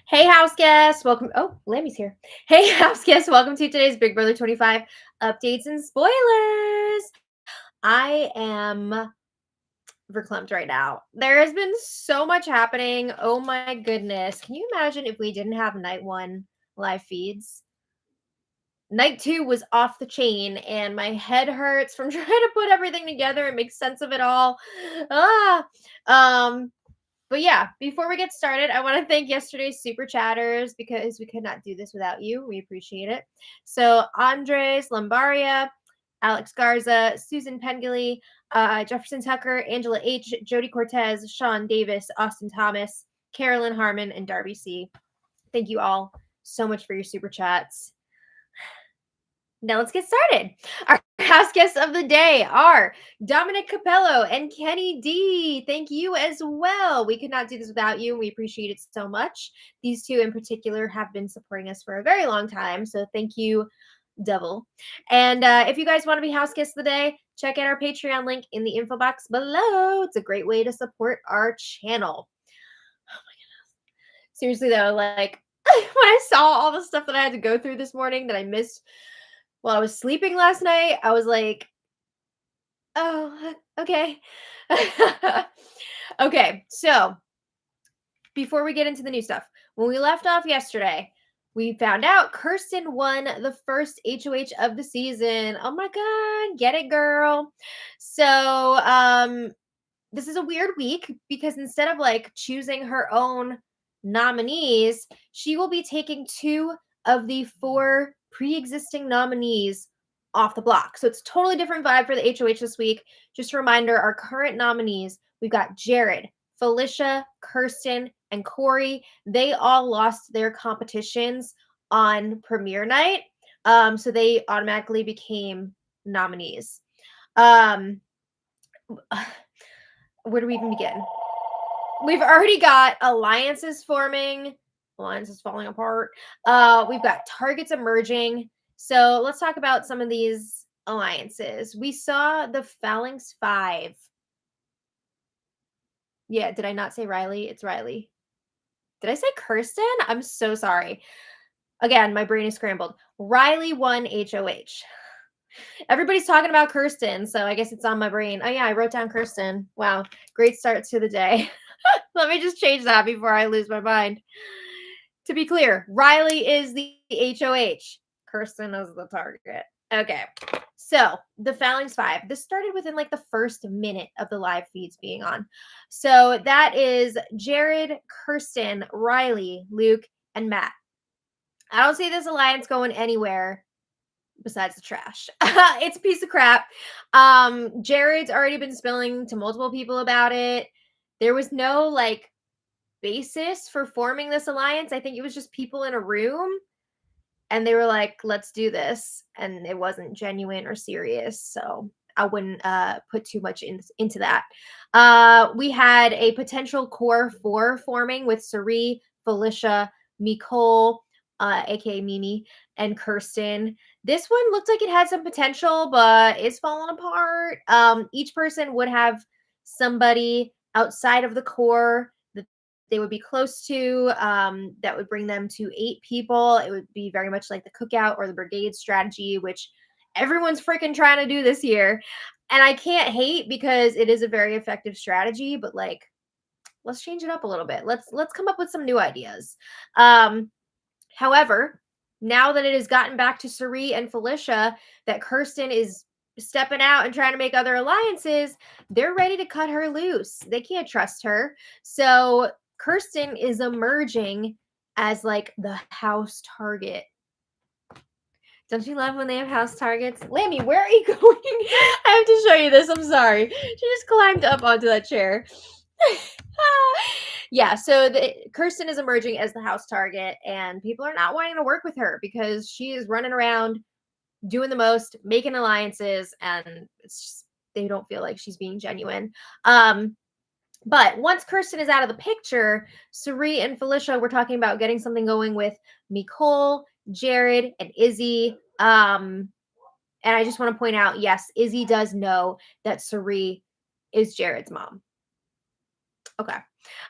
Hey, house guests, welcome. Oh, Lammy's here. Hey, house guests, welcome to today's Big Brother 25 updates and spoilers. I am verklempt right now. There has been so much happening. Oh my goodness. Can you imagine if we didn't have night one live feeds? Night two was off the chain, and my head hurts from trying to put everything together and make sense of it all. Ah, um, but yeah, before we get started, I want to thank yesterday's super chatters because we could not do this without you. We appreciate it. So Andres Lambaria, Alex Garza, Susan Pengilly, Jefferson Tucker, Angela H, Jody Cortez, Sean Davis, Austin Thomas, Carolyn Harmon, and Darby C. Thank you all so much for your super chats. Now let's get started. Our house guests of the day are Dominic Capello and Kenny D. Thank you as well. We could not do this without you, and we appreciate it so much. These two in particular have been supporting us for a very long time, so thank you, double. And if you guys want to be house guests of the day, check out our Patreon link in the info box below. It's a great way to support our channel. Seriously though, like when I saw all the stuff that I had to go through this morning that I missed while I was sleeping last night, I was like, oh, okay. Okay, so before we get into the new stuff, when we left off yesterday, we found out Kirsten won the first HOH of the season. Oh my God, get it, girl. So, this is a weird week because instead of like choosing her own nominees, she will be taking two of the four pre-existing nominees off the block. So it's a totally different vibe for the HOH this week. Just a reminder, our current nominees, we've got Jared, Felicia, Kirsten, and Corey. They all lost their competitions on premiere night. So they automatically became nominees. Where do we even begin? We've already got alliances forming, alliances falling apart. We've got targets emerging. So let's talk about some of these alliances. We saw the Phalanx 5. Yeah, did I not say Riley? It's Riley. Did I say Kirsten? I'm so sorry. Again, my brain is scrambled. Riley won HOH. Everybody's talking about Kirsten, so I guess it's on my brain. Oh yeah, I wrote down Kirsten. Wow, great start to the day. Let me just change that before I lose my mind. To be clear, Riley is the HOH. Kirsten is the target. Okay. So the Phalanx 5. This started within like the first minute of the live feeds being on. So that is Jared, Kirsten, Riley, Luke, and Matt. I don't see this alliance going anywhere besides the trash. It's a piece of crap. Jared's already been spilling to multiple people about it. There was no like basis for forming this alliance. I think it was just people in a room and they were like, let's do this. And it wasn't genuine or serious. So I wouldn't put too much into that. We had a potential core 4 forming with Sari, Felicia, Nicole, aka Mimi, and Kirsten. This one looked like it had some potential, but it's falling apart. Each person would have somebody outside of the core that they would be close to, that would bring them to 8 people. It would be very much like the cookout or the brigade strategy, which everyone's freaking trying to do this year. And I can't hate because it is a very effective strategy, but like, let's change it up a little bit. Let's come up with some new ideas. However, now that it has gotten back to Sari and Felicia, that Kirsten is stepping out and trying to make other alliances, they're ready to cut her loose. They can't trust her. So Kirsten is emerging as like the house target. Don't you love when they have house targets? Lammy, where are you going? I have to show you this. I'm sorry. She just climbed up onto that chair. Yeah, so Kirsten is emerging as the house target, and people are not wanting to work with her because she is running around doing the most, making alliances, and it's just, they don't feel like she's being genuine. But once Kirsten is out of the picture, Sari and Felicia were talking about getting something going with Nicole, Jared, and Izzy. And I just want to point out, yes, Izzy does know that Sari is Jared's mom. Okay.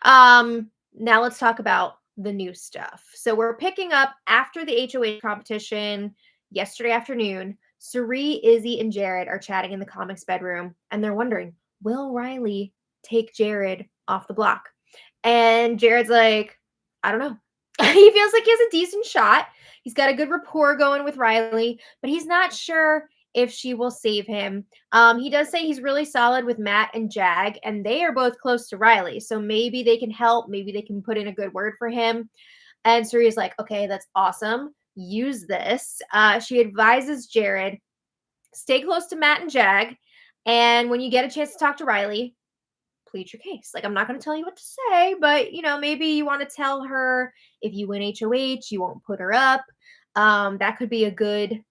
Now let's talk about the new stuff. So we're picking up after the HOH competition yesterday afternoon. Cirie, Izzy, and Jared are chatting in the comics bedroom, and they're wondering, will Riley take Jared off the block? And Jared's like, I don't know. He feels like he has a decent shot. He's got a good rapport going with Riley, but he's not sure if she will save him. He does say he's really solid with Matt and Jag, and they are both close to Riley. So maybe they can help. Maybe they can put in a good word for him. And Ciri's like, okay, that's awesome. Use this. She advises Jared, stay close to Matt and Jag. And when you get a chance to talk to Riley, plead your case. Like, I'm not going to tell you what to say, but maybe you want to tell her if you win HOH, you won't put her up. That could be a good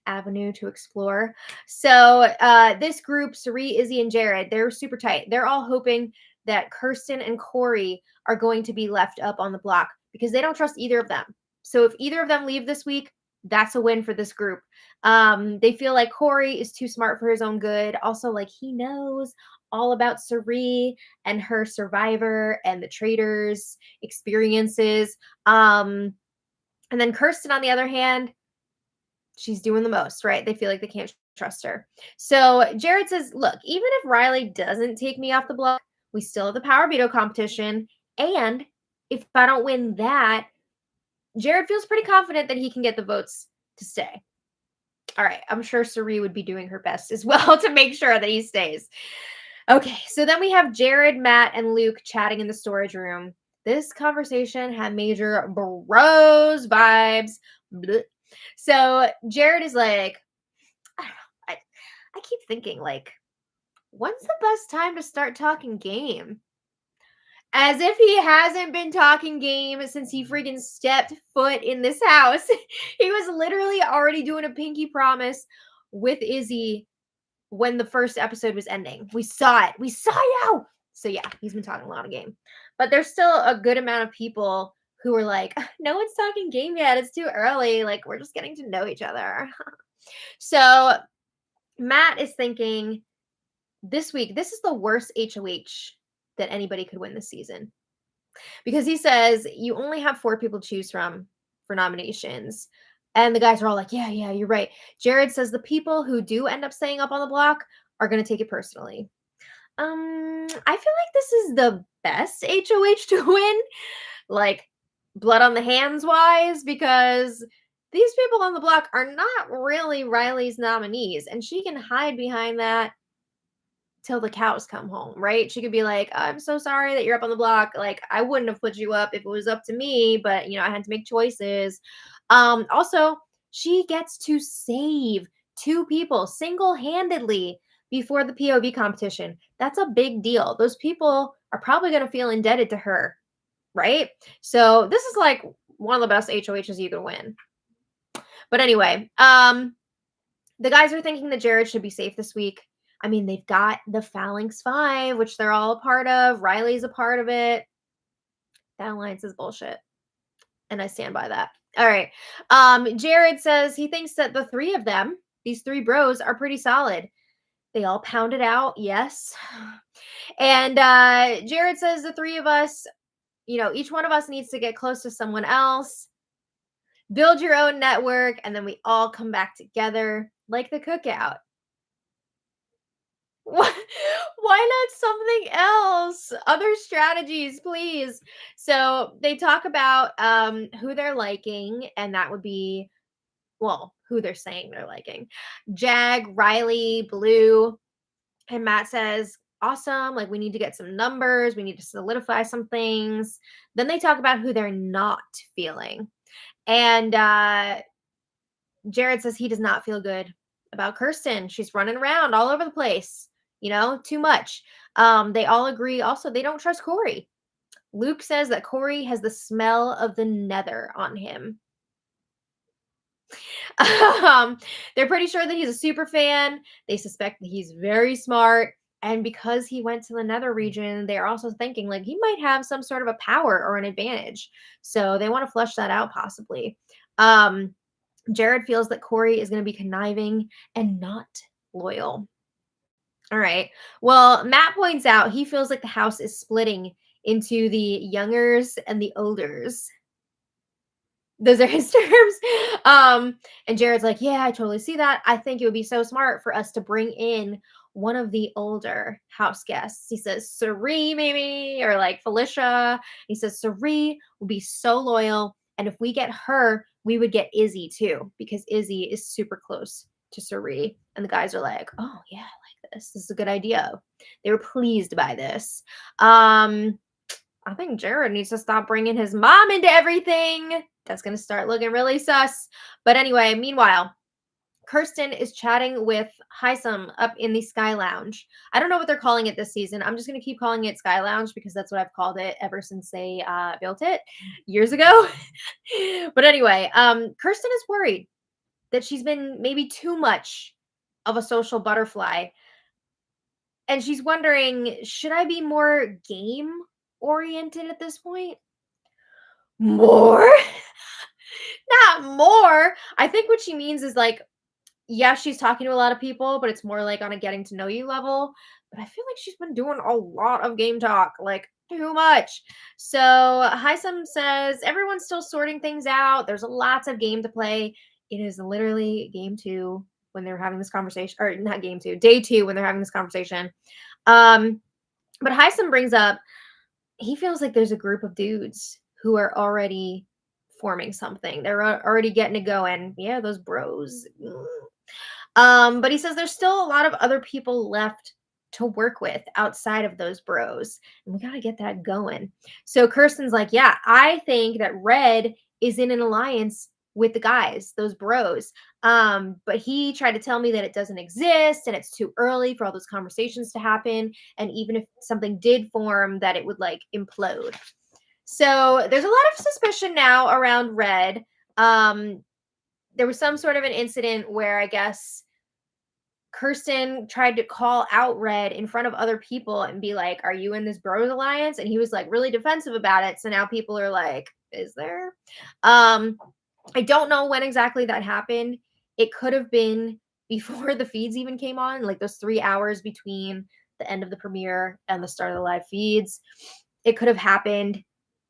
avenue to explore. So this group, Cirie, Izzy, and Jared, they're super tight. They're all hoping that Kirsten and Corey are going to be left up on the block because they don't trust either of them. So if either of them leave this week, that's a win for this group. They feel like Corey is too smart for his own good. Also, like, he knows all about Cirie and her Survivor and the Traitors experiences. And then Kirsten, on the other hand, she's doing the most, right? They feel like they can't trust her. So Jared says, look, even if Riley doesn't take me off the block, we still have the Power Veto competition. And if I don't win that, Jared feels pretty confident that he can get the votes to stay. All right. I'm sure Cirie would be doing her best as well to make sure that he stays. Okay. So then we have Jared, Matt, and Luke chatting in the storage room. This conversation had major bros vibes. Blech. So Jared is like, I don't know. I keep thinking, like, when's the best time to start talking game? As if he hasn't been talking game since he freaking stepped foot in this house. He was literally already doing a pinky promise with Izzy when the first episode was ending. We saw it. We saw you. So yeah, he's been talking a lot of game. But there's still a good amount of people who are like, no one's talking game yet. It's too early. Like, we're just getting to know each other. So Matt is thinking this week, this is the worst HOH that anybody could win this season. Because he says you only have 4 people to choose from for nominations. And the guys are all like, yeah, you're right. Jared says the people who do end up staying up on the block are going to take it personally. I feel like this is the best HOH to win, like blood on the hands wise, because these people on the block are not really Riley's nominees, and she can hide behind that till the cows come home, right? She could be like, I'm so sorry that you're up on the block. Like, I wouldn't have put you up if it was up to me, but I had to make choices. Also, she gets to save 2 people single-handedly before the POV competition. That's a big deal. Those people are probably going to feel indebted to her, right? So this is like one of the best HOHs you can win. But anyway, the guys are thinking that Jared should be safe this week. I mean, they've got the Phalanx 5, which they're all a part of. Riley's a part of it. That alliance is bullshit. And I stand by that. All right. Jared says he thinks that the 3 of them, these 3 bros, are pretty solid. They all pounded out. Yes. And Jared says the 3 of us, each one of us needs to get close to someone else. Build your own network. And then we all come back together like the cookout. Why not something else? Other strategies, please. So they talk about who they're liking, and that would be, well, who they're saying they're liking. Jag, Riley, Blue, and Matt says, awesome, like, we need to get some numbers, we need to solidify some things. Then they talk about who they're not feeling. And Jared says he does not feel good about Kirsten. She's running around all over the place. Too much. They all agree. Also, they don't trust Corey. Luke says that Corey has the smell of the nether on him. They're pretty sure that he's a super fan. They suspect that he's very smart. And because he went to the nether region, they're also thinking like he might have some sort of a power or an advantage. So they want to flesh that out possibly. Jared feels that Corey is going to be conniving and not loyal. All right. Well, Matt points out he feels like the house is splitting into the youngers and the olders. Those are his terms. And Jared's like, yeah, I totally see that. I think it would be so smart for us to bring in one of the older house guests. He says, Sari, maybe, or like Felicia. He says, Sari will be so loyal. And if we get her, we would get Izzy too, because Izzy is super close to Sari. And the guys are like, oh, yeah, I like this. This is a good idea. They were pleased by this. I think Jared needs to stop bringing his mom into everything. That's going to start looking really sus. But anyway, meanwhile, Kirsten is chatting with Hisam up in the Sky Lounge. I don't know what they're calling it this season. I'm just going to keep calling it Sky Lounge because that's what I've called it ever since they built it years ago. But anyway, Kirsten is worried that she's been maybe too much of a social butterfly. And she's wondering, should I be more game oriented at this point? More? Not more. I think what she means is like, yeah, she's talking to a lot of people, but it's more like on a getting to know you level. But I feel like she's been doing a lot of game talk, like too much. So Hisam says everyone's still sorting things out. There's lots of game to play. It is literally game 2 when they're having this conversation, or not game 2, day 2 when they're having this conversation. But Hisam brings up he feels like there's a group of dudes who are already forming something. They're already getting it going. Yeah, those bros. But he says there's still a lot of other people left to work with outside of those bros. And we got to get that going. So Kirsten's like, yeah, I think that Red is in an alliance with the guys, those bros. But he tried to tell me that it doesn't exist and it's too early for all those conversations to happen. And even if something did form, that it would like implode. So there's a lot of suspicion now around Red. There was some sort of an incident where I guess Kirsten tried to call out Red in front of other people and be like, are you in this bros alliance? And he was like really defensive about it. So now people are like, is there? I don't know when exactly that happened. It could have been before the feeds even came on, like those 3 hours between the end of the premiere and the start of the live feeds. It could have happened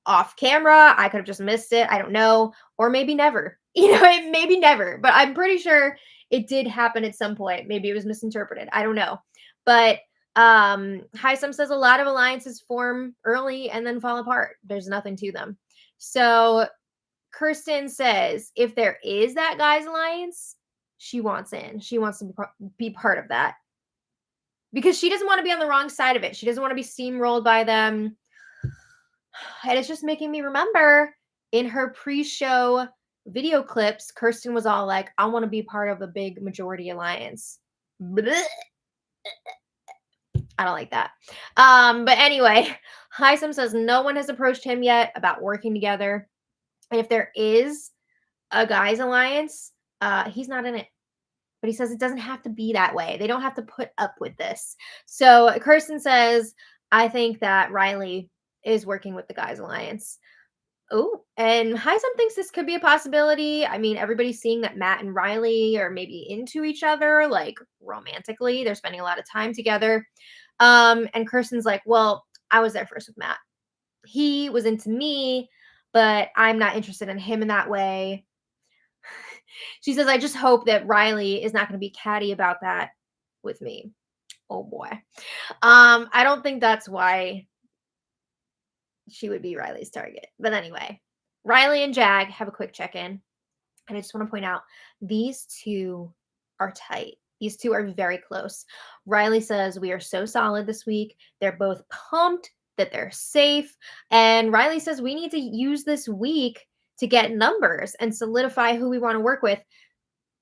off camera. I could have just missed it. I don't know. Or maybe never. Maybe never. But I'm pretty sure it did happen at some point. Maybe it was misinterpreted. I don't know. But Hisam says a lot of alliances form early and then fall apart. There's nothing to them. So Kirsten says if there is that guys alliance, she wants in. She wants to be part of that. Because she doesn't want to be on the wrong side of it. She doesn't want to be steamrolled by them. And it's just making me remember in her pre-show video clips, Kirsten was all like, I want to be part of a big majority alliance. Blech. I don't like that. But anyway, Hisam says no one has approached him yet about working together. And if there is a guys alliance, he's not in it. But he says it doesn't have to be that way. They don't have to put up with this. So Kirsten says, I think that Riley is working with the guys alliance. Oh, and Hisam thinks this could be a possibility. I mean, everybody's seeing that Matt and Riley are maybe into each other, like romantically. They're spending a lot of time together. And Kirsten's like, well, I was there first with Matt. He was into me, but I'm not interested in him in that way. She says, I just hope that Riley is not going to be catty about that with me. Oh boy. I don't think that's why she would be Riley's target. But anyway, Riley and Jag have a quick check-in. And I just want to point out, these two are tight. These two are very close. Riley says, we are so solid this week. They're both pumped that they're safe. And Riley says, we need to use this week to get numbers and solidify who we want to work with.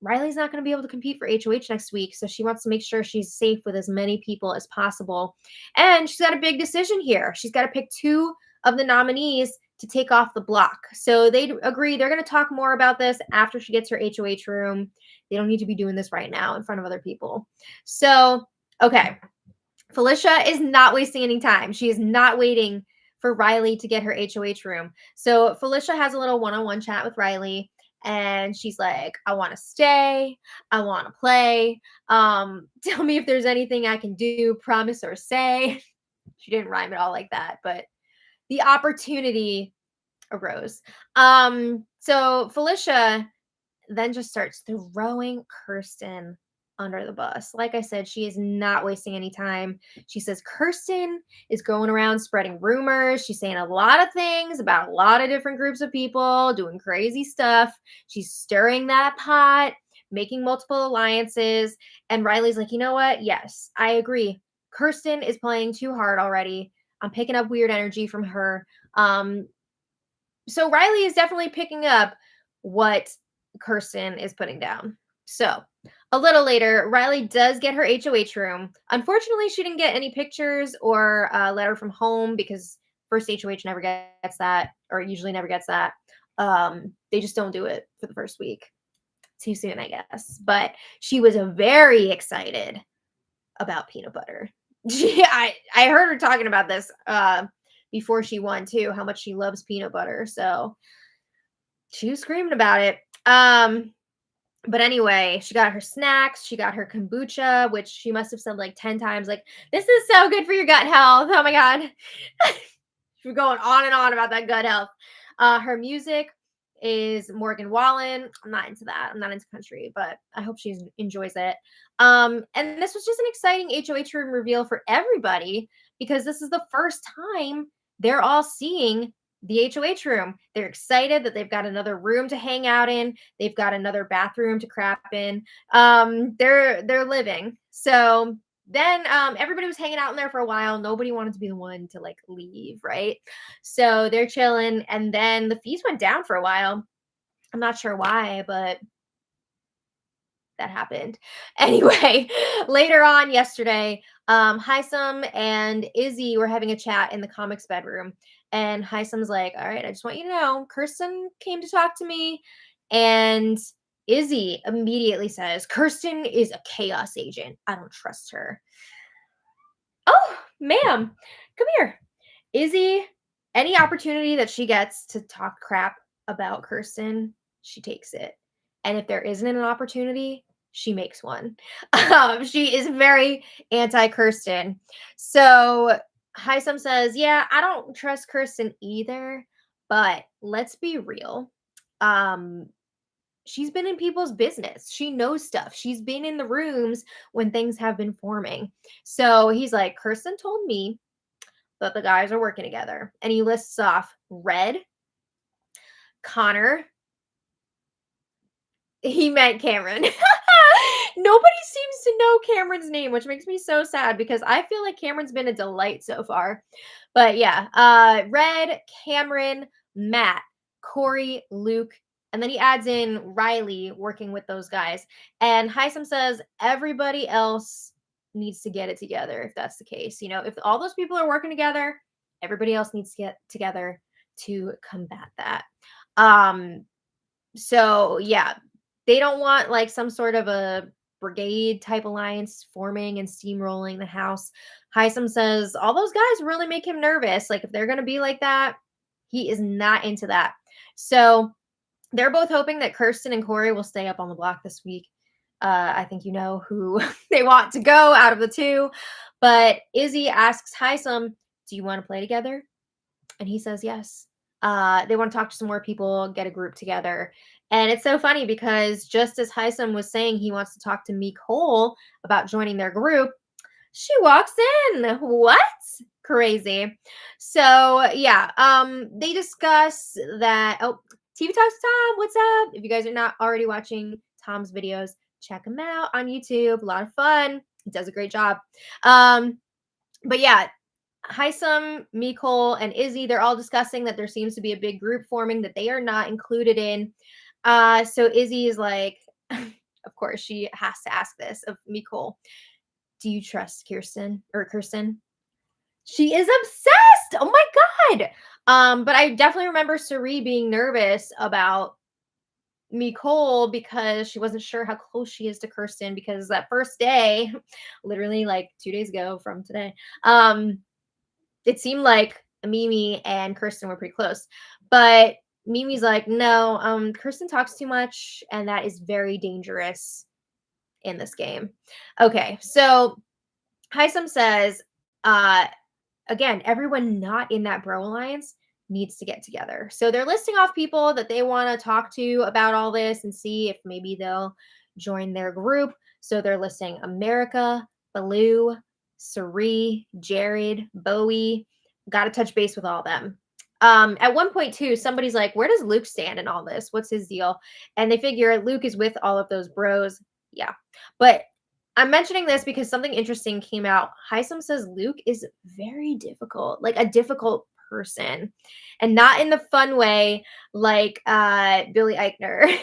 Riley's not going to be able to compete for HOH next week, so she wants to make sure she's safe with as many people as possible. And she's got a big decision here. She's got to pick 2 of the nominees to take off the block. So they agree they're going to talk more about this after she gets her HOH room. They don't need to be doing this right now in front of other people. So, okay. Felicia is not wasting any time. She is not waiting for Riley to get her HOH room. So Felicia has a little one-on-one chat with Riley. And she's like, I want to stay. I want to play. Tell me if there's anything I can do, promise or say. She didn't rhyme it all like that, but the opportunity arose. So Felicia then just starts throwing Kirsten under the bus. Like I said, she is not wasting any time. She says Kirsten is going around spreading rumors. She's saying a lot of things about a lot of different groups of people, doing crazy stuff. She's stirring that pot, making multiple alliances. And Riley's like, you know what? Yes, I agree. Kirsten is playing too hard already. I'm picking up weird energy from her. So Riley is definitely picking up what Kirsten is putting down. So a little later, Riley does get her HOH room. Unfortunately, she didn't get any pictures or a letter from home because first HOH never gets that, or usually never gets that. They just don't do it for the first week. Too soon, I guess. But she was very excited about peanut butter. I heard her talking about this before she won too, how much she loves peanut butter. So she was screaming about it. But anyway, she got her snacks, she got her kombucha, which she must have said like 10 times, like, this is so good for your gut health. Oh my God. She was going on and on about that gut health. Her music is Morgan Wallen. I'm not into that. I'm not into country, but I hope she enjoys it. And this was just an exciting HOH room reveal for everybody because this is the first time they're all seeing the HOH room. They're excited that they've got another room to hang out in. They've got another bathroom to crap in. They're living. So then everybody was hanging out in there for a while. Nobody wanted to be the one to like leave, right? So they're chilling, and then the fees went down for a while. I'm not sure why, but that happened. Anyway, later on yesterday, Hisam and Izzy were having a chat in the comics bedroom. And Hisam's like, all right, I just want you to know, Kirsten came to talk to me. And Izzy immediately says, Kirsten is a chaos agent. I don't trust her. Oh, ma'am, come here. Izzy, any opportunity that she gets to talk crap about Kirsten, she takes it. And if there isn't an opportunity, she makes one. She is very anti-Kirsten. So Hisam says, yeah, I don't trust Kirsten either, but let's be real. She's been in people's business. She knows stuff. She's been in the rooms when things have been forming. So he's like, Kirsten told me that the guys are working together. And he lists off Red, Connor. He meant Cameron. Nobody seems to know Cameron's name, which makes me so sad because I feel like Cameron's been a delight so far. But yeah, Red, Cameron, Matt, Corey, Luke, and then he adds in Riley working with those guys. And Hisam says everybody else needs to get it together if that's the case. You know, if all those people are working together, everybody else needs to get together to combat that. So yeah, they don't want like some sort of a brigade type alliance forming and steamrolling the house. Hisam says all those guys really make him nervous. Like if they're going to be like that, he is not into that. So they're both hoping that Kirsten and Corey will stay up on the block this week. I think you know who they want to go out of the two. But Izzy asks Hisam, do you want to play together? And he says yes. They want to talk to some more people, get a group together. And it's so funny because just as Hisam was saying he wants to talk to Nicole about joining their group, she walks in. What? Crazy. So yeah, they discuss that. Oh, TV Talks with Tom, what's up? If you guys are not already watching Tom's videos, check him out on YouTube. A lot of fun. He does a great job. But yeah, Hisam, Nicole, and Izzy, they're all discussing that there seems to be a big group forming that they are not included in. So Izzy is like, of course, she has to ask this of Nicole. Do you trust Kirsten? She is obsessed. Oh my God. But I definitely remember Sari being nervous about Nicole because she wasn't sure how close she is to Kirsten because that first day, literally like 2 days ago from today, it seemed like Mimi and Kirsten were pretty close. But Mimi's like, no, Kirsten talks too much, and that is very dangerous in this game. Okay, so Hisam says, again, everyone not in that bro alliance needs to get together. So they're listing off people that they want to talk to about all this and see if maybe they'll join their group. So they're listing America, Baloo, Sari, Jared, Bowie. Got to touch base with all of them. At one point too, somebody's like, where does Luke stand in all this? What's his deal? And they figure Luke is with all of those bros. Yeah. But I'm mentioning this because something interesting came out. Heisem says Luke is very difficult, like a difficult person, and not in the fun way like Billy Eichner.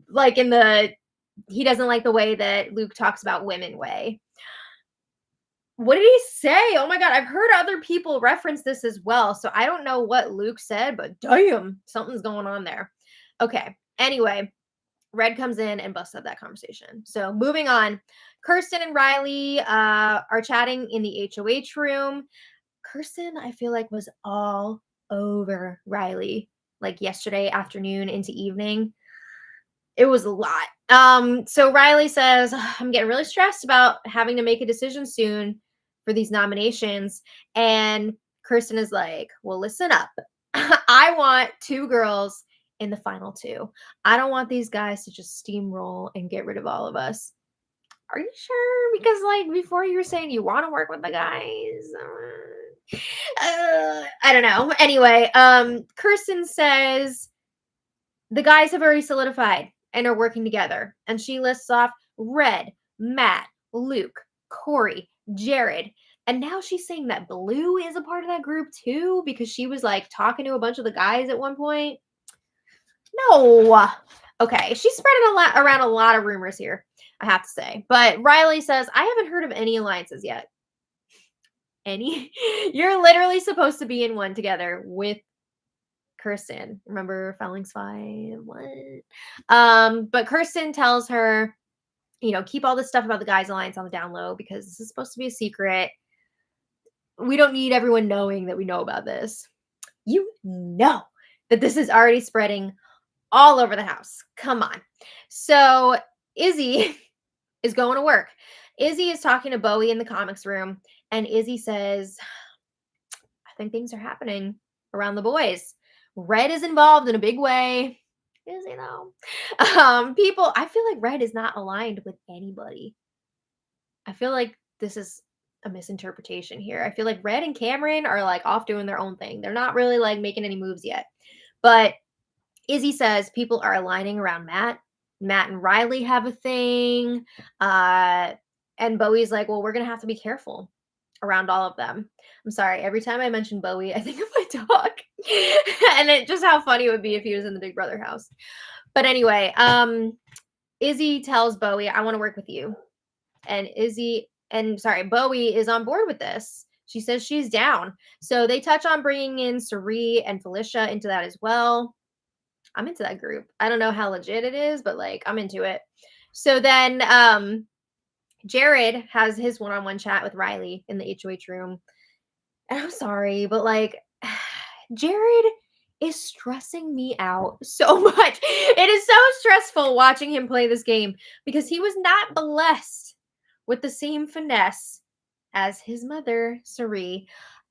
Like in the he doesn't like the way that Luke talks about women way. What did he say? Oh my god, I've heard other people reference this as well. So I don't know what Luke said, but damn, something's going on there. Okay. Anyway, Red comes in and busts up that conversation. So moving on, Kirsten and Riley are chatting in the HOH room. Kirsten, I feel like, was all over Riley like yesterday afternoon into evening. It was a lot. So Riley says, I'm getting really stressed about having to make a decision soon for these nominations. And Kirsten is like, well, listen up. I want 2 girls in the final 2. I don't want these guys to just steamroll and get rid of all of us. Are you sure? Because like before you were saying you want to work with the guys. I don't know. Anyway, Kirsten says the guys have already solidified and are working together. And she lists off Red, Matt, Luke, Corey, Jared. And now she's saying that Blue is a part of that group too, because she was like talking to a bunch of the guys at one point. No. Okay. She's spreading around a lot of rumors here, I have to say. But Riley says, I haven't heard of any alliances yet. Any? You're literally supposed to be in one together with Kirsten. Remember Fellings 5? What? But Kirsten tells her, keep all this stuff about the guys alliance on the down low because this is supposed to be a secret. We don't need everyone knowing that we know about this. You know that this is already spreading all over the house. Come on. So Izzy is going to work. Izzy is talking to Bowie in the comics room, and Izzy says, I think things are happening around the boys. Red is involved in a big way. Is he though? People, I feel like Red is not aligned with anybody. I feel like this is a misinterpretation here. I feel like Red and Cameron are like off doing their own thing. They're not really like making any moves yet. But Izzy says people are aligning around Matt. Matt and Riley have a thing. And Bowie's like, well, we're going to have to be careful around all of them. I'm sorry. Every time I mention Bowie, I think of my dog. And it just how funny it would be if he was in the Big Brother house. But anyway, Izzy tells Bowie, I want to work with you. And Bowie is on board with this. She says she's down. So they touch on bringing in Sari and Felicia into that as well. I'm into that group. I don't know how legit it is, but like I'm into it. So then Jared has his one-on-one chat with Riley in the HOH room. And I'm sorry, but like Jared is stressing me out so much. It is so stressful watching him play this game because he was not blessed with the same finesse as his mother, Sari.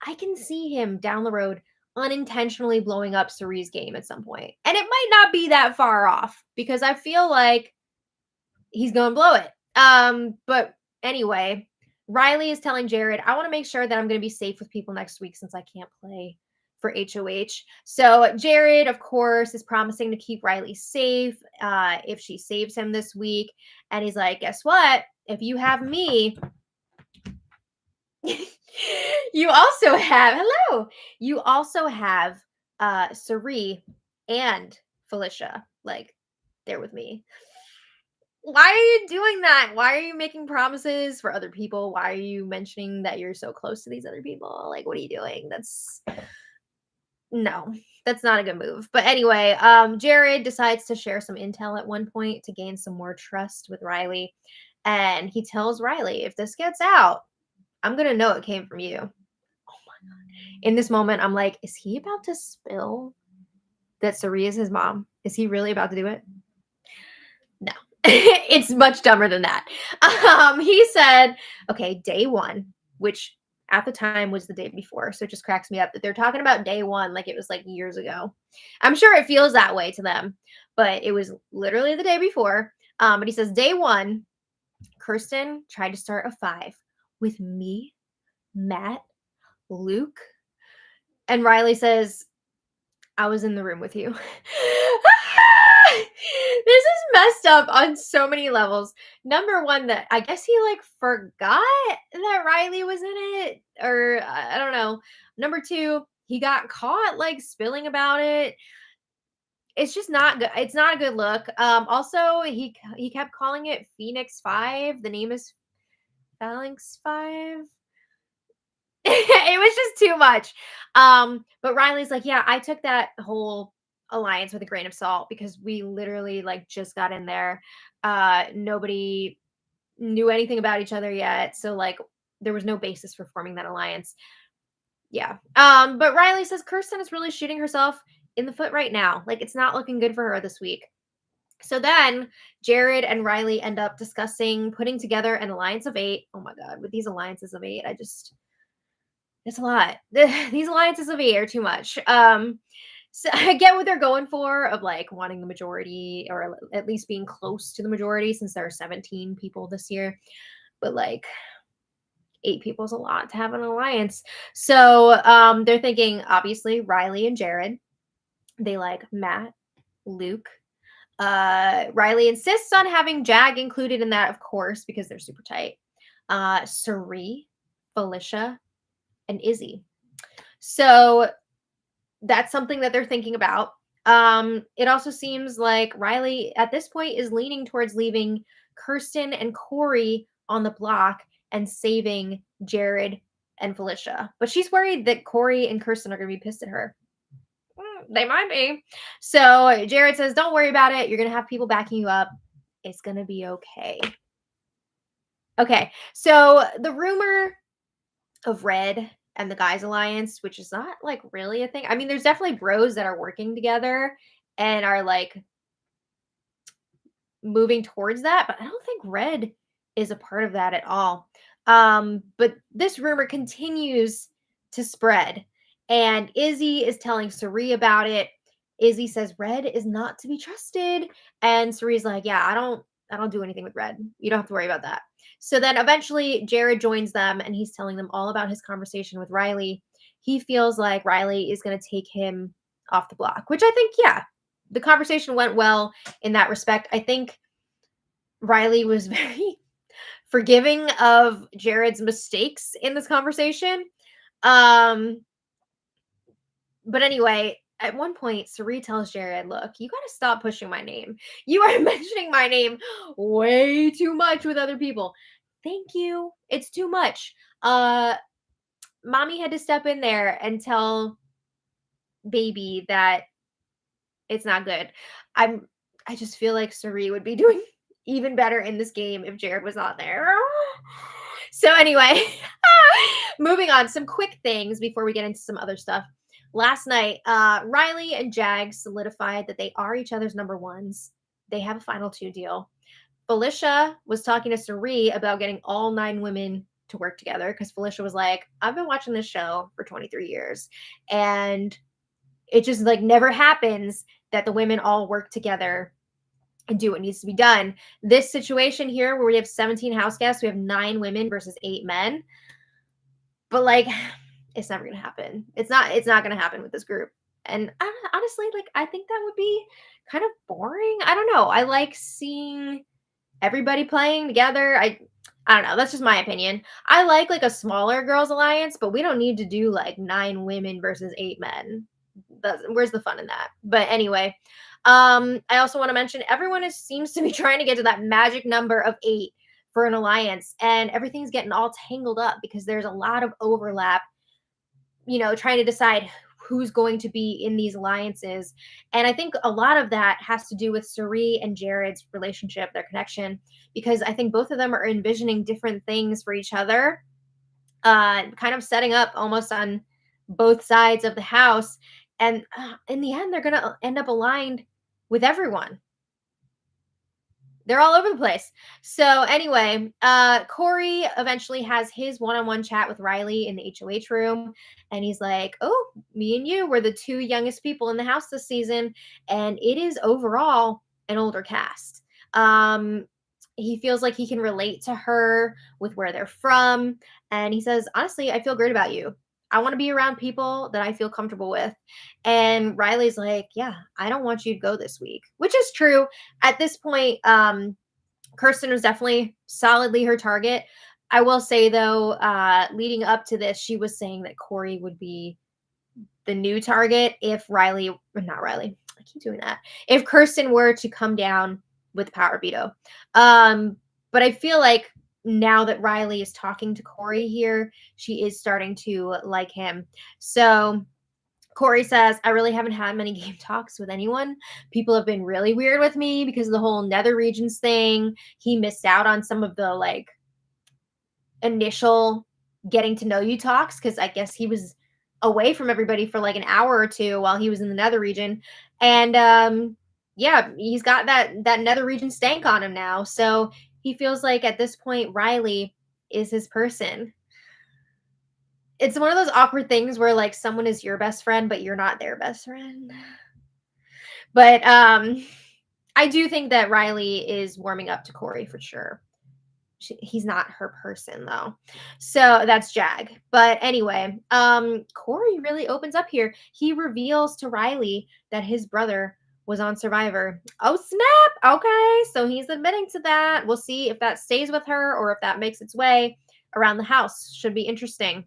I can see him down the road unintentionally blowing up Sari's game at some point. And it might not be that far off because I feel like he's going to blow it. But anyway, Riley is telling Jared, I want to make sure that I'm going to be safe with people next week since I can't play for HOH. So Jared, of course, is promising to keep Riley safe if she saves him this week. And he's like, guess what? If you have me, you also have Sari and Felicia, like they're with me. Why are you doing that? Why are you making promises for other people? Why are you mentioning that you're so close to these other people? Like, what are you doing? That's not a good move. But anyway, Jared decides to share some intel at one point to gain some more trust with Riley. And he tells Riley, if this gets out, I'm going to know it came from you. Oh my God. In this moment, I'm like, is he about to spill that Sari is his mom? Is he really about to do it? No. It's much dumber than that. He said, okay, day 1, which at the time was the day before. So it just cracks me up that they're talking about day one like it was like years ago. I'm sure it feels that way to them, but it was literally the day before. But he says, day one, Kirsten tried to start a five with me, Matt, Luke, and Riley says, I was in the room with you. This is messed up on so many levels. Number one, that I guess he like forgot that Riley was in it, or I don't know. Number two, he got caught like spilling about it. It's just not good. It's not a good look. Also, he kept calling it Phoenix 5. The name is Phalanx 5. It was just too much. But Riley's like, yeah, I took that whole alliance with a grain of salt because we literally like just got in there. Nobody knew anything about each other yet. So like there was no basis for forming that alliance. Yeah. But Riley says Kirsten is really shooting herself in the foot right now. Like it's not looking good for her this week. So then Jared and Riley end up discussing putting together an alliance of 8. Oh my god, with these alliances of 8, it's a lot. These alliances of 8 are too much. So I get what they're going for of like wanting the majority or at least being close to the majority since there are 17 people this year. But like 8 people is a lot to have an alliance. So they're thinking obviously Riley and Jared. They like Matt, Luke. Riley insists on having Jag included in that, of course, because they're super tight. Sari, Felicia, and Izzy. So that's something that they're thinking about. It also seems like Riley at this point is leaning towards leaving Kirsten and Corey on the block and saving Jared and Felicia. But she's worried that Corey and Kirsten are going to be pissed at her. They might be. So Jared says, don't worry about it. You're going to have people backing you up. It's going to be okay. Okay. So the rumor of Red and the Guys Alliance, which is not like really a thing. I mean, there's definitely bros that are working together and are like moving towards that, but I don't think Red is a part of that at all. But this rumor continues to spread, and Izzy is telling Sari about it. Izzy says Red is not to be trusted, and Sari's like, "Yeah, I don't do anything with Red. You don't have to worry about that." So then eventually Jared joins them, and he's telling them all about his conversation with Riley. He feels like Riley is going to take him off the block, which I think, yeah, the conversation went well in that respect. I think Riley was very forgiving of Jared's mistakes in this conversation. Um, but anyway, at one point, Sari tells Jared, look, you got to stop pushing my name. You are mentioning my name way too much with other people. Thank you. It's too much. Mommy had to step in there and tell baby that it's not good. I just feel like Sari would be doing even better in this game if Jared was not there. So anyway, moving on, some quick things before we get into some other stuff. Last night, Riley and Jag solidified that they are each other's number ones. They have a final 2 deal. Felicia was talking to Sari about getting all 9 women to work together because Felicia was like, I've been watching this show for 23 years and it just like never happens that the women all work together and do what needs to be done. This situation here where we have 17 house guests, we have 9 women versus 8 men. But like it's never going to happen. It's not going to happen with this group. And honestly, like I think that would be kind of boring. I don't know. I like seeing everybody playing together. I don't know. That's just my opinion. I like a smaller girls alliance, but we don't need to do like 9 women versus 8 men. Where's the fun in that? But anyway, I also want to mention everyone seems to be trying to get to that magic number of 8 for an alliance, and everything's getting all tangled up because there's a lot of overlap, trying to decide who's going to be in these alliances. And I think a lot of that has to do with Sari and Jared's relationship, their connection, because I think both of them are envisioning different things for each other, kind of setting up almost on both sides of the house. And in the end, they're going to end up aligned with everyone. They're all over the place. So anyway, Corey eventually has his one-on-one chat with Riley in the HOH room, and he's like, "Oh, me and you were the two youngest people in the house this season, and it is overall an older cast." He feels like he can relate to her with where they're from, and he says, "Honestly, I feel great about you. I want to be around people that I feel comfortable with." And Riley's like, "Yeah, I don't want you to go this week," which is true. At this point, Kirsten was definitely solidly her target. I will say though, leading up to this, she was saying that Corey would be the new target if Riley, or not Riley, I keep doing that. If Kirsten were to come down with power veto. But I feel like now that Riley is talking to Corey here, she is starting to like him. So Corey says, "I really haven't had many game talks with anyone. People have been really weird with me because of the whole Nether Regions thing. He missed out on some of the like initial getting to know you talks because I guess he was away from everybody for like an hour or two while he was in the Nether region. And yeah, he's got that Nether region stank on him now. So he feels like at this point Riley is his person. It's one of those awkward things where like someone is your best friend but you're not their best friend. But I do think that Riley is warming up to Corey for sure. He's not her person though. So that's Jag. But anyway, Corey really opens up here. He reveals to Riley that his brother was on Survivor. Oh snap. Okay. So he's admitting to that. We'll see if that stays with her or if that makes its way around the house. Should be interesting.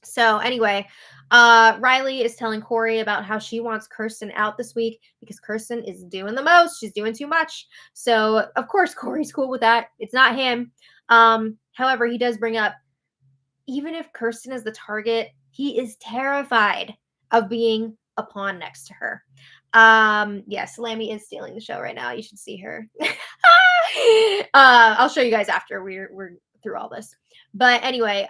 So anyway, Riley is telling Corey about how she wants Kirsten out this week because Kirsten is doing the most. She's doing too much. So of course Corey's cool with that. It's not him. However, he does bring up even if Kirsten is the target, he is terrified of being a pawn next to her. Yeah, Salami is stealing the show right now. You should see her. I'll show you guys after we're through all this. But anyway,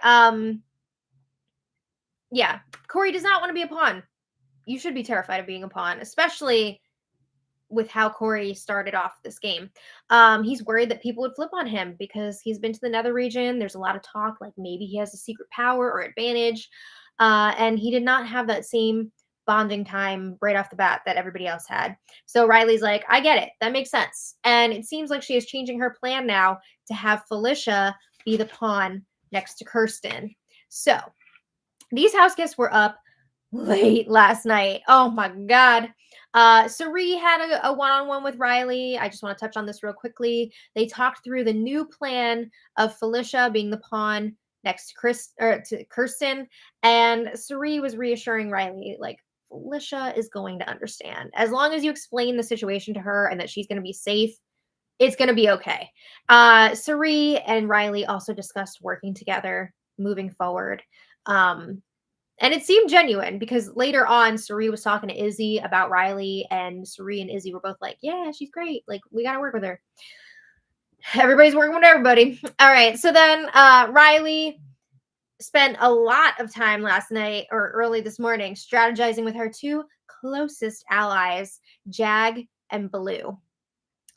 yeah, Corey does not want to be a pawn. You should be terrified of being a pawn, especially with how Corey started off this game. He's worried that people would flip on him because he's been to the Nether region. There's a lot of talk like maybe he has a secret power or advantage. And he did not have that same bonding time right off the bat that everybody else had. So Riley's like, I get it. That makes sense. And it seems like she is changing her plan now to have Felicia be the pawn next to Kirsten. So these house guests were up late last night. Oh my God. Sari had a one-on-one with Riley. I just want to touch on this real quickly. They talked through the new plan of Felicia being the pawn next to Kirsten. And Sari was reassuring Riley, like, Felicia is going to understand. As long as you explain the situation to her and that she's going to be safe, it's going to be okay. Sari and Riley also discussed working together moving forward. And it seemed genuine because later on, Sari was talking to Izzy about Riley, and Sari and Izzy were both like, yeah, she's great. Like, we got to work with her. Everybody's working with everybody. All right. So then Riley spent a lot of time last night or early this morning strategizing with her two closest allies, Jag and Blue.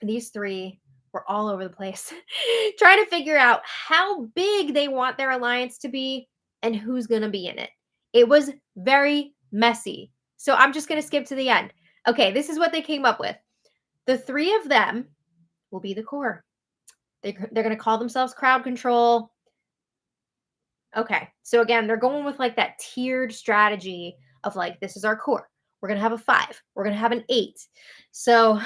These three were all over the place, trying to figure out how big they want their alliance to be and who's going to be in it. It was very messy. So I'm just going to skip to the end. Okay, this is what they came up with. The three of them will be the core. They're going to call themselves crowd control. Okay, so again, they're going with like that tiered strategy of like, this is our core. We're going to have a 5. We're going to have an 8. So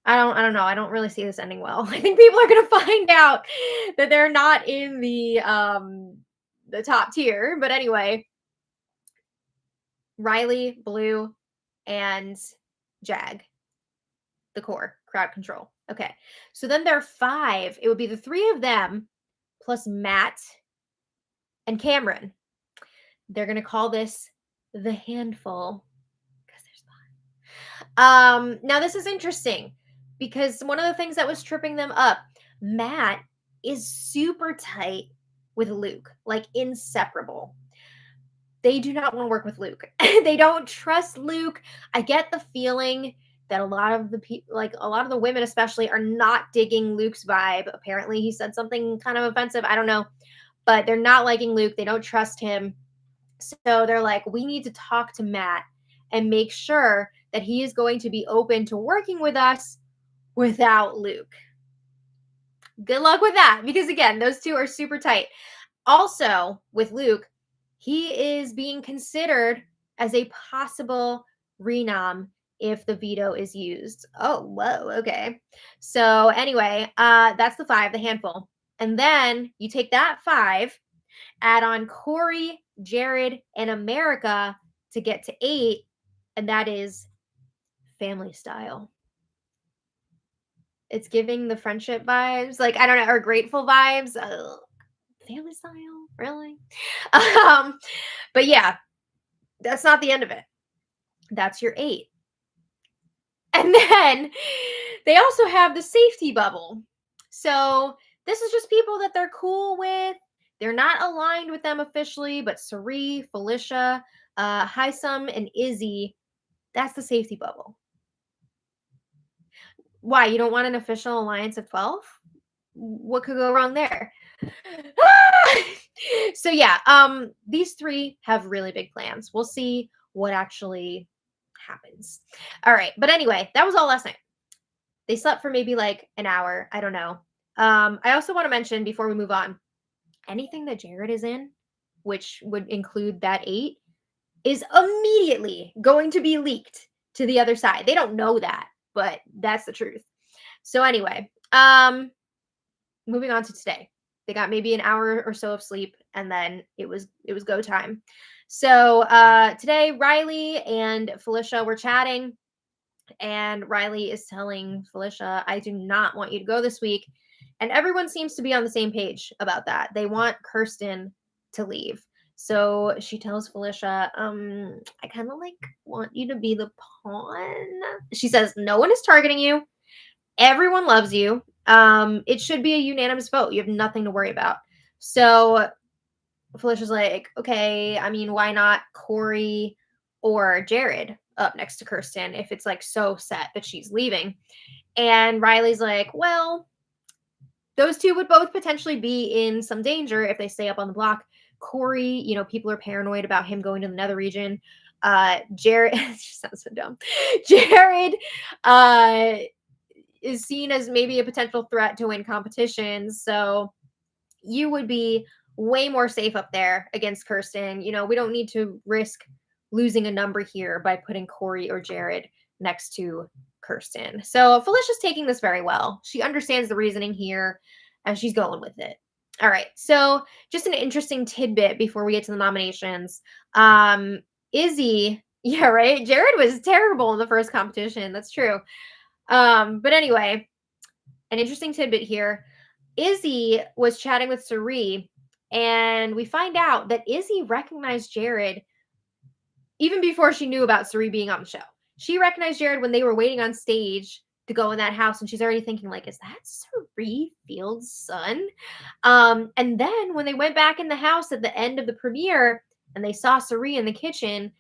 I don't know. I don't really see this ending well. I think people are going to find out that they're not in the top tier. But anyway, Riley, Blue, and Jag, the core, crowd control. Okay. So then there are 5. It would be the 3 of them plus Matt and Cameron. They're going to call this the handful because there's 5. Now this is interesting because one of the things that was tripping them up, Matt is super tight with Luke, like inseparable. They do not want to work with Luke. They don't trust Luke. I get the feeling that a lot of the people, like a lot of the women especially, are not digging Luke's vibe. Apparently, he said something kind of offensive. I don't know, but they're not liking Luke. They don't trust him. So they're like, we need to talk to Matt and make sure that he is going to be open to working with us without Luke. Good luck with that, because again, those two are super tight. Also, with Luke, he is being considered as a possible renom if the veto is used. Oh, whoa, okay. So anyway, that's the 5, the handful. And then you take that 5, add on Corey, Jared, and America to get to 8, and that is family style. It's giving the friendship vibes, like, I don't know, or grateful vibes. Family style, really? But yeah, that's not the end of it. That's your 8. And then they also have the safety bubble. So this is just people that they're cool with. They're not aligned with them officially, but Sari, Felicia, Hisam, and Izzy, that's the safety bubble. Why? You don't want an official alliance of 12? What could go wrong there? So yeah, these 3 have really big plans. We'll see what actually happens. All right, but anyway, that was all last night. They slept for maybe like an hour. I don't know. I also want to mention before we move on, anything that Jared is in, which would include that 8, is immediately going to be leaked to the other side. They don't know that, but that's the truth. So anyway, moving on to today. They got maybe an hour or so of sleep, and then it was go time. So today, Riley and Felicia were chatting, and Riley is telling Felicia, I do not want you to go this week. And everyone seems to be on the same page about that. They want Kirsten to leave. So she tells Felicia, I kind of like want you to be the pawn. She says, no one is targeting you. Everyone loves you. It should be a unanimous vote. You have nothing to worry about. So Felicia's like, okay, I mean, why not Corey or Jared up next to Kirsten if it's like so set that she's leaving? And Riley's like, well, those 2 would both potentially be in some danger if they stay up on the block. Corey, you know, people are paranoid about him going to the nether region. Jared, she sounds so dumb. Jared is seen as maybe a potential threat to win competitions. So you would be way more safe up there against Kirsten. You know, we don't need to risk losing a number here by putting Corey or Jared next to Kirsten. So Felicia's taking this very well. She understands the reasoning here and she's going with it. All right. So just an interesting tidbit before we get to the nominations. Izzy, yeah, right. Jared was terrible in the first competition. That's true. But anyway, an interesting tidbit here. Izzy was chatting with Sari, and we find out that Izzy recognized Jared even before she knew about Sari being on the show. She recognized Jared when they were waiting on stage to go in that house, and she's already thinking, like, is that Sari Field's son? And then when they went back in the house at the end of the premiere and they saw Sari in the kitchen,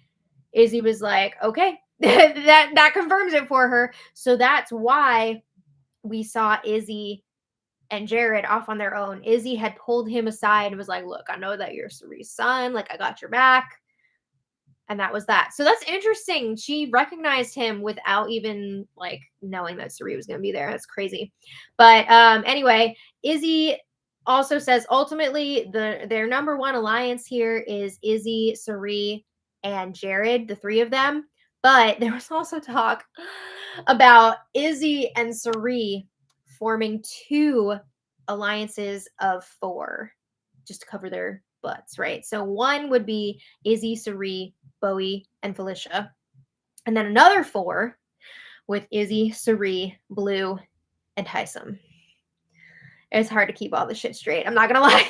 Izzy was like, okay, that confirms it for her. So that's why we saw Izzy and Jared off on their own. Izzy had pulled him aside and was like, look, I know that you're Sari's son. Like, I got your back. And that was that. So that's interesting. She recognized him without even like knowing that Sari was going to be there. That's crazy. But anyway, Izzy also says ultimately their number 1 alliance here is Izzy, Sari, and Jared, the 3 of them. But there was also talk about Izzy and Sari forming 2 alliances of 4 just to cover their butts, right? So one would be Izzy, Sari, Bowie, and Felicia. And then another 4 with Izzy, Sari, Blue, and Hisam. It's hard to keep all this shit straight. I'm not going to lie.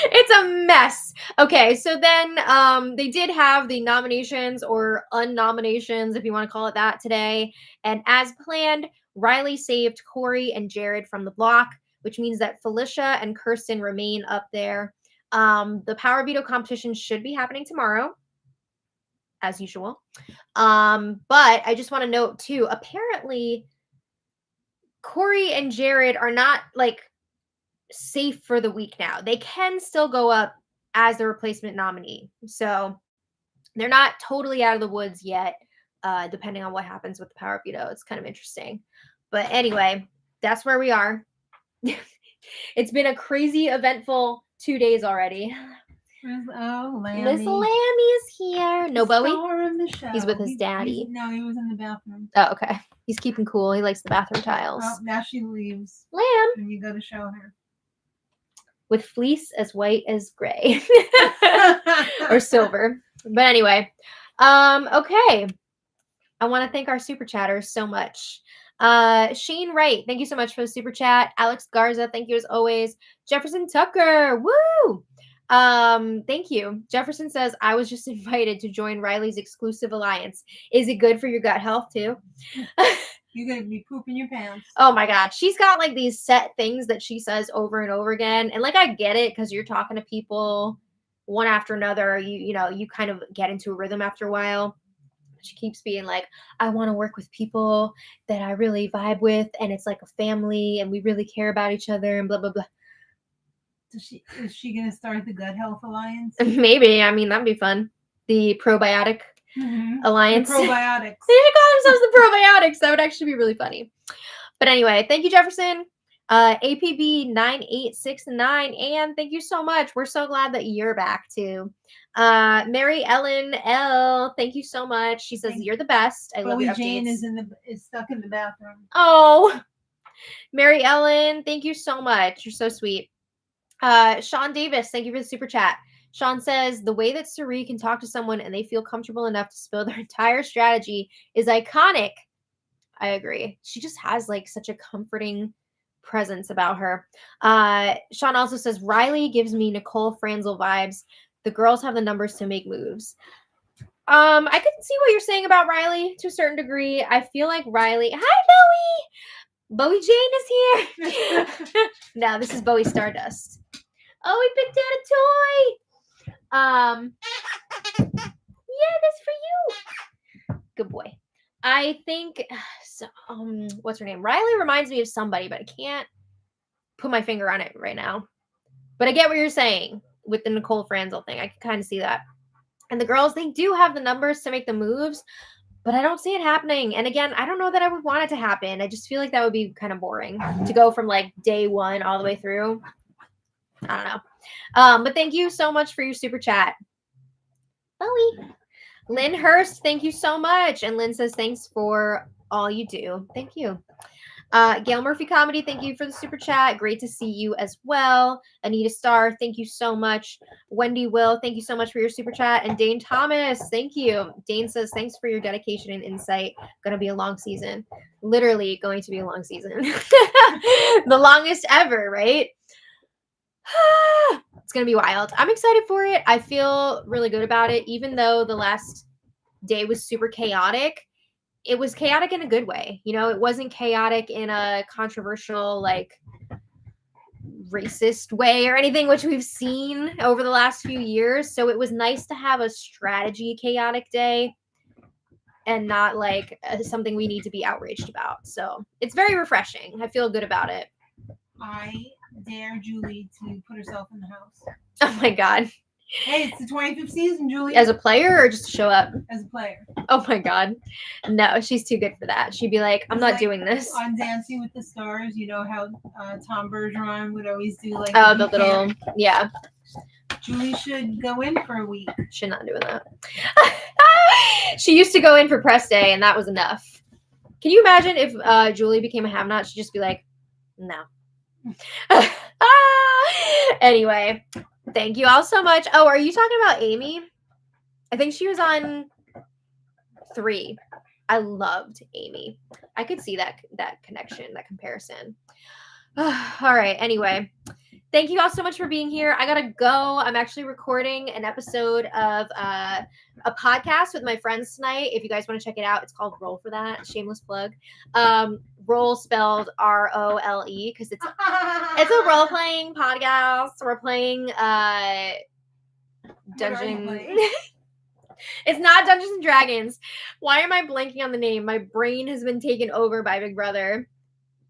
It's a mess. Okay, so then they did have the nominations or unnominations, if you want to call it that, today. And as planned, Riley saved Corey and Jared from the block, which means that Felicia and Kirsten remain up there. The Power Veto competition should be happening tomorrow as usual. But I just want to note too, apparently Corey and Jared are not like safe for the week now. They can still go up as the replacement nominee. So they're not totally out of the woods yet, depending on what happens with the power veto. It's kind of interesting. But anyway, that's where we are. It's been a crazy, eventful 2 days already. Lammy. Miss Lammy is here. No, Bowie? Star of the show. He's with his daddy. No, he was in the bathroom. Oh, okay. He's keeping cool. He likes the bathroom tiles. Oh, now she leaves. Lamb. And you go to show her. With fleece as white as gray. Or silver. But anyway. Okay. I want to thank our super chatters so much. Shane Wright, thank you so much for the super chat. Alex Garza, thank you as always. Jefferson Tucker, woo! Thank you. Jefferson says, I was just invited to join Riley's exclusive alliance. Is it good for your gut health too? You're going to be pooping your pants. Oh my God. She's got like these set things that she says over and over again. And like, I get it because you're talking to people one after another. You kind of get into a rhythm after a while. She keeps being like, I want to work with people that I really vibe with. And it's like a family and we really care about each other and blah, blah, blah. Is she going to start the Gut Health Alliance? Maybe. I mean, that'd be fun. The probiotic alliance. The probiotics. They should call themselves the probiotics. That would actually be really funny. But anyway, thank you, Jefferson. APB 986 and thank you so much. We're so glad that you're back too. Mary Ellen L, thank you so much. She says you're the best. I love your updates. Jane is stuck in the bathroom. Oh, Mary Ellen, thank you so much. You're so sweet. Sean Davis, thank you for the super chat. Sean says the way that Suri can talk to someone and they feel comfortable enough to spill their entire strategy is iconic. I agree. She just has like such a comforting presence about her. Sean also says Riley gives me Nicole Franzel vibes. The girls have the numbers to make moves. I can see what you're saying about Riley to a certain degree. I feel like Riley. Hi, Bowie. Bowie Jane is here. Now this is Bowie Stardust. Oh, we picked out a toy. Yeah, that's for you. Good boy. I think, what's her name? Riley reminds me of somebody, but I can't put my finger on it right now. But I get what you're saying with the Nicole Franzel thing. I can kind of see that. And the girls, they do have the numbers to make the moves, but I don't see it happening. And again, I don't know that I would want it to happen. I just feel like that would be kind of boring to go from like day one all the way through. I don't know. But thank you so much for your super chat. Bowie. Lynn Hurst, thank you so much. And Lynn says, thanks for all you do. Thank you. Gail Murphy Comedy, thank you for the super chat. Great to see you as well. Anita Starr, thank you so much. Wendy Will, thank you so much for your super chat. And Dane Thomas, thank you. Dane says, thanks for your dedication and insight. Gonna be a long season. Literally going to be a long season. The longest ever, right? It's going to be wild. I'm excited for it. I feel really good about it. Even though the last day was super chaotic, it was chaotic in a good way. You know, it wasn't chaotic in a controversial, like, racist way or anything, which we've seen over the last few years. So it was nice to have a strategy chaotic day and not like something we need to be outraged about. So it's very refreshing. I feel good about it. I dare Julie to put herself in the house. Oh my God. Hey, it's the 25th season, Julie. As a player or just to show up? As a player. Oh my God. No, she's too good for that. She'd be like, I'm not doing this. On Dancing with the Stars, you know how Tom Bergeron would always do like the little, yeah. Julie should go in for a week. She's not doing that. She used to go in for press day and that was enough. Can you imagine if Julie became a have-not? She'd just be like, no. Anyway, thank you all so much. Oh, are you talking about Amy? I think she was on 3. I loved Amy. I could see that connection, that comparison. All right. Anyway, thank you all so much for being here. I gotta go. I'm actually recording an episode of a podcast with my friends tonight. If you guys want to check it out, it's called Roll for That. Shameless plug. Roll spelled ROLE because it's a role playing podcast. We're playing dungeon. It's not Dungeons and Dragons. Why am I blanking on the name? My brain has been taken over by Big Brother.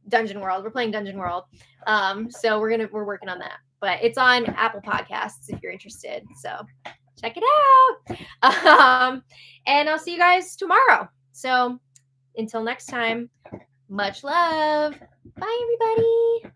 Dungeon World. We're playing Dungeon World. So we're working on that. But it's on Apple Podcasts if you're interested. So check it out. And I'll see you guys tomorrow. So until next time, much love. Bye, everybody.